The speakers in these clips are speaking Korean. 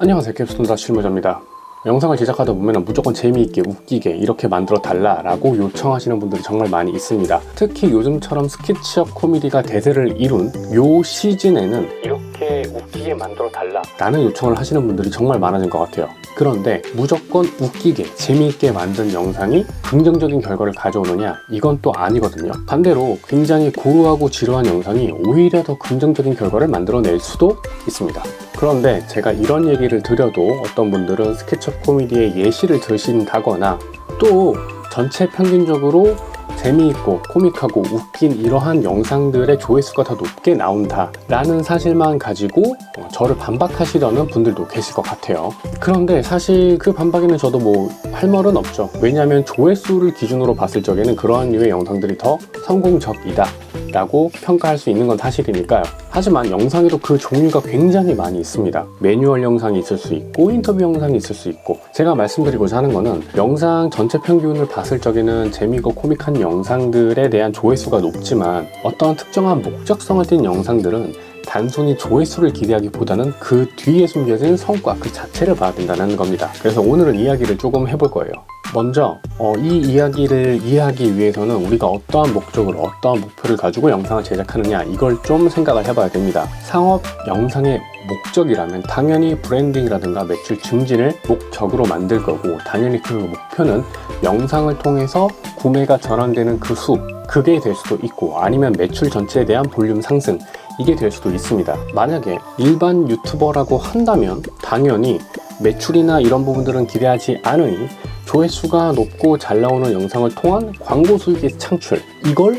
안녕하세요, 캡스톤다 실무자입니다. 영상을 제작하다 보면 무조건 재미있게 웃기게 이렇게 만들어 달라 라고 요청하시는 분들이 정말 많이 있습니다. 특히 요즘처럼 스케치업 코미디가 대세를 이룬 요 시즌에는 이렇게 웃기게 만들어 달라 라는 요청을 하시는 분들이 정말 많아진 것 같아요. 그런데 무조건 웃기게 재미있게 만든 영상이 긍정적인 결과를 가져오느냐? 이건 또 아니거든요. 반대로 굉장히 고루하고 지루한 영상이 오히려 더 긍정적인 결과를 만들어낼 수도 있습니다. 그런데 제가 이런 얘기를 드려도 어떤 분들은 스케치업 코미디의 예시를 드신다거나 또 전체 평균적으로 재미있고 코믹하고 웃긴 이러한 영상들의 조회수가 더 높게 나온다 라는 사실만 가지고 저를 반박하시려는 분들도 계실 것 같아요. 그런데 사실 그 반박에는 저도 뭐 할 말은 없죠. 왜냐하면 조회수를 기준으로 봤을 적에는 그러한 류의 영상들이 더 성공적이다 라고 평가할 수 있는 건 사실이니까요. 하지만 영상에도 그 종류가 굉장히 많이 있습니다. 매뉴얼 영상이 있을 수 있고 인터뷰 영상이 있을 수 있고, 제가 말씀드리고자 하는 거는 영상 전체 평균을 봤을 적에는 재미있고 코믹한 영상들에 대한 조회수가 높지만 어떤 특정한 목적성을 띈 영상들은 단순히 조회수를 기대하기보다는 그 뒤에 숨겨진 성과 그 자체를 봐야 된다는 겁니다. 그래서 오늘은 이야기를 조금 해볼 거예요. 먼저 이 이야기를 이해하기 위해서는 우리가 어떠한 목적을, 어떠한 목표를 가지고 영상을 제작하느냐, 이걸 좀 생각을 해봐야 됩니다. 상업 영상의 목적이라면 당연히 브랜딩이라든가 매출 증진을 목적으로 만들 거고, 당연히 그 목표는 영상을 통해서 구매가 전환되는 그 수, 그게 될 수도 있고, 아니면 매출 전체에 대한 볼륨 상승, 이게 될 수도 있습니다. 만약에 일반 유튜버라고 한다면 당연히 매출이나 이런 부분들은 기대하지 않으니 조회수가 높고 잘 나오는 영상을 통한 광고 수익의 창출, 이걸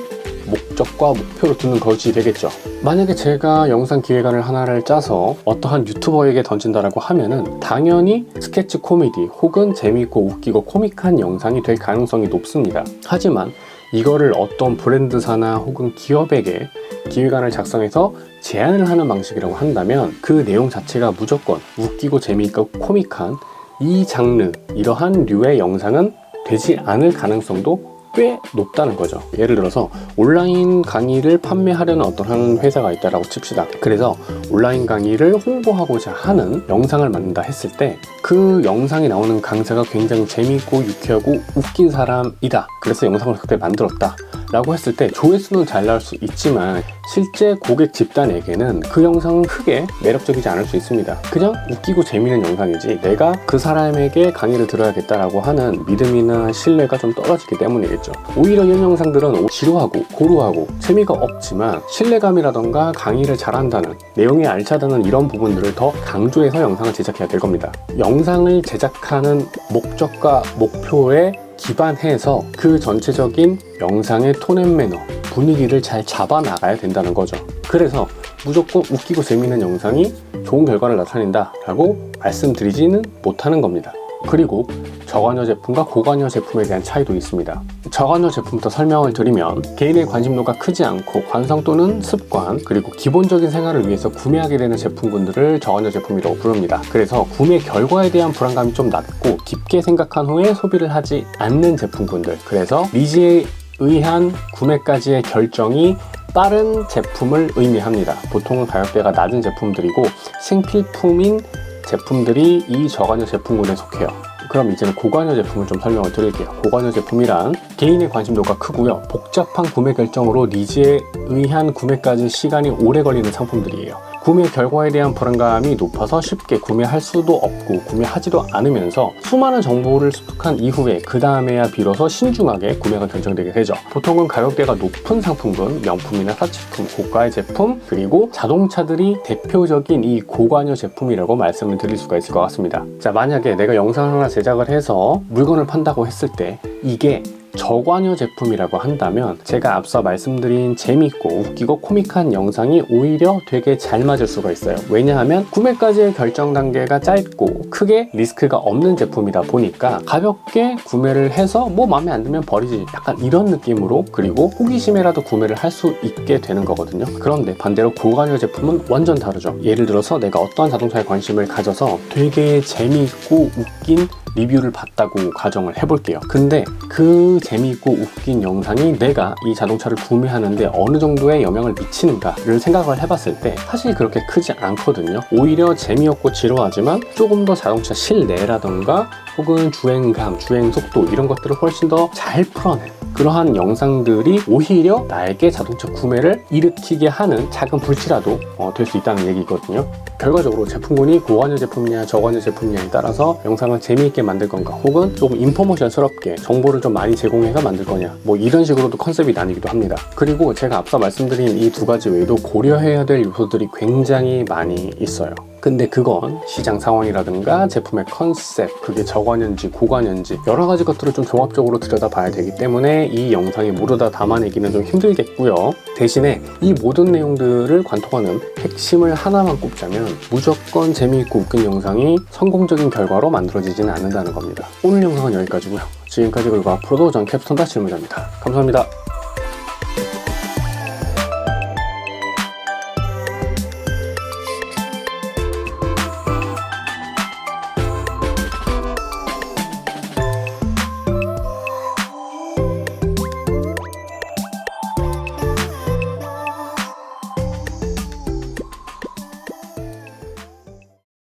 목적과 목표로 두는 것이 되겠죠. 만약에 제가 영상 기획안을 하나를 짜서 어떠한 유튜버에게 던진다라고 하면은 당연히 스케치 코미디 혹은 재미있고 웃기고 코믹한 영상이 될 가능성이 높습니다. 하지만 이거를 어떤 브랜드사나 혹은 기업에게 기획안을 작성해서 제안을 하는 방식이라고 한다면 그 내용 자체가 무조건 웃기고 재미있고 코믹한 이 장르, 이러한 류의 영상은 되지 않을 가능성도 꽤 높다는 거죠. 예를 들어서 온라인 강의를 판매하려는 어떤 한 회사가 있다라고 칩시다. 그래서 온라인 강의를 홍보하고자 하는 영상을 만든다 했을 때 그 영상에 나오는 강사가 굉장히 재미있고 유쾌하고 웃긴 사람이다, 그래서 영상을 그렇게 만들었다 라고 했을 때 조회수는 잘 나올 수 있지만 실제 고객 집단에게는 그 영상은 크게 매력적이지 않을 수 있습니다. 그냥 웃기고 재미있는 영상이지 내가 그 사람에게 강의를 들어야겠다라고 하는 믿음이나 신뢰가 좀 떨어지기 때문이겠죠. 오히려 이런 영상들은 지루하고 고루하고 재미가 없지만 신뢰감이라던가 강의를 잘한다는, 내용이 알차다는 이런 부분들을 더 강조해서 영상을 제작해야 될 겁니다. 영상을 제작하는 목적과 목표에 기반해서 그 전체적인 영상의 톤 앤 매너, 분위기를 잘 잡아 나가야 된다는 거죠. 그래서 무조건 웃기고 재미있는 영상이 좋은 결과를 나타낸다 라고 말씀드리지는 못하는 겁니다. 그리고 저관여 제품과 고관여 제품에 대한 차이도 있습니다. 저관여 제품부터 설명을 드리면 개인의 관심도가 크지 않고 관성 또는 습관, 그리고 기본적인 생활을 위해서 구매하게 되는 제품군들을 저관여 제품이라고 부릅니다. 그래서 구매 결과에 대한 불안감이 좀 낮고 깊게 생각한 후에 소비를 하지 않는 제품군들, 그래서 니즈에 의한 구매까지의 결정이 빠른 제품을 의미합니다. 보통은 가격대가 낮은 제품들이고 신필품인 제품들이 이 저관여 제품군에 속해요. 그럼 이제는 고관여 제품을 좀 설명을 드릴게요. 고관여 제품이란 개인의 관심도가 크고요, 복잡한 구매 결정으로 니즈에 의한 구매까지 시간이 오래 걸리는 상품들이에요. 구매 결과에 대한 불안감이 높아서 쉽게 구매할 수도 없고 구매하지도 않으면서 수많은 정보를 습득한 이후에 그 다음에야 비로소 신중하게 구매가 결정되게 되죠. 보통은 가격대가 높은 상품군, 명품이나 사치품, 고가의 제품, 그리고 자동차들이 대표적인 이 고관여 제품이라고 말씀을 드릴 수가 있을 것 같습니다. 자, 만약에 내가 영상을 하나 제작을 해서 물건을 판다고 했을 때 이게 저관여 제품이라고 한다면 제가 앞서 말씀드린 재밌고 웃기고 코믹한 영상이 오히려 되게 잘 맞을 수가 있어요. 왜냐하면 구매까지의 결정 단계가 짧고 크게 리스크가 없는 제품이다 보니까 가볍게 구매를 해서 뭐 마음에 안 들면 버리지, 약간 이런 느낌으로, 그리고 호기심에라도 구매를 할 수 있게 되는 거거든요. 그런데 반대로 고관여 제품은 완전 다르죠. 예를 들어서 내가 어떠한 자동차에 관심을 가져서 되게 재미있고 웃긴 리뷰를 봤다고 가정을 해볼게요. 근데 그 재미있고 웃긴 영상이 내가 이 자동차를 구매하는데 어느 정도의 영향을 미치는가를 생각을 해봤을 때 사실 그렇게 크지 않거든요. 오히려 재미없고 지루하지만 조금 더 자동차 실내라던가 혹은 주행감, 주행속도 이런 것들을 훨씬 더 잘 풀어낸 그러한 영상들이 오히려 나에게 자동차 구매를 일으키게 하는 작은 불씨라도 될 수 있다는 얘기거든요. 결과적으로 제품군이 고관여 제품이냐 저관여 제품이냐에 따라서 영상을 재미있게 만들 건가 혹은 조금 인포메이션스럽게 정보를 좀 많이 제공해서 만들 거냐 뭐 이런 식으로도 컨셉이 나뉘기도 합니다. 그리고 제가 앞서 말씀드린 이 두 가지 외에도 고려해야 될 요소들이 굉장히 많이 있어요. 근데 그건 시장 상황이라든가 제품의 컨셉, 그게 저관여인지 고관여인지 여러 가지 것들을 좀 종합적으로 들여다봐야 되기 때문에 이 영상에 모두 다 담아내기는 좀 힘들겠고요. 대신에 이 모든 내용들을 관통하는 핵심을 하나만 꼽자면 무조건 재미있고 웃긴 영상이 성공적인 결과로 만들어지지는 않는다는 겁니다. 오늘 영상은 여기까지고요. 지금까지 그리고 앞으로도 전 캡스톤 다 질문자입니다. 감사합니다.